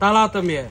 300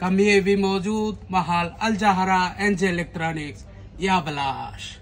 कम ये भी मौजूद महल अल जहरा एनजे इलेक्ट्रॉनिक्स या बलाश।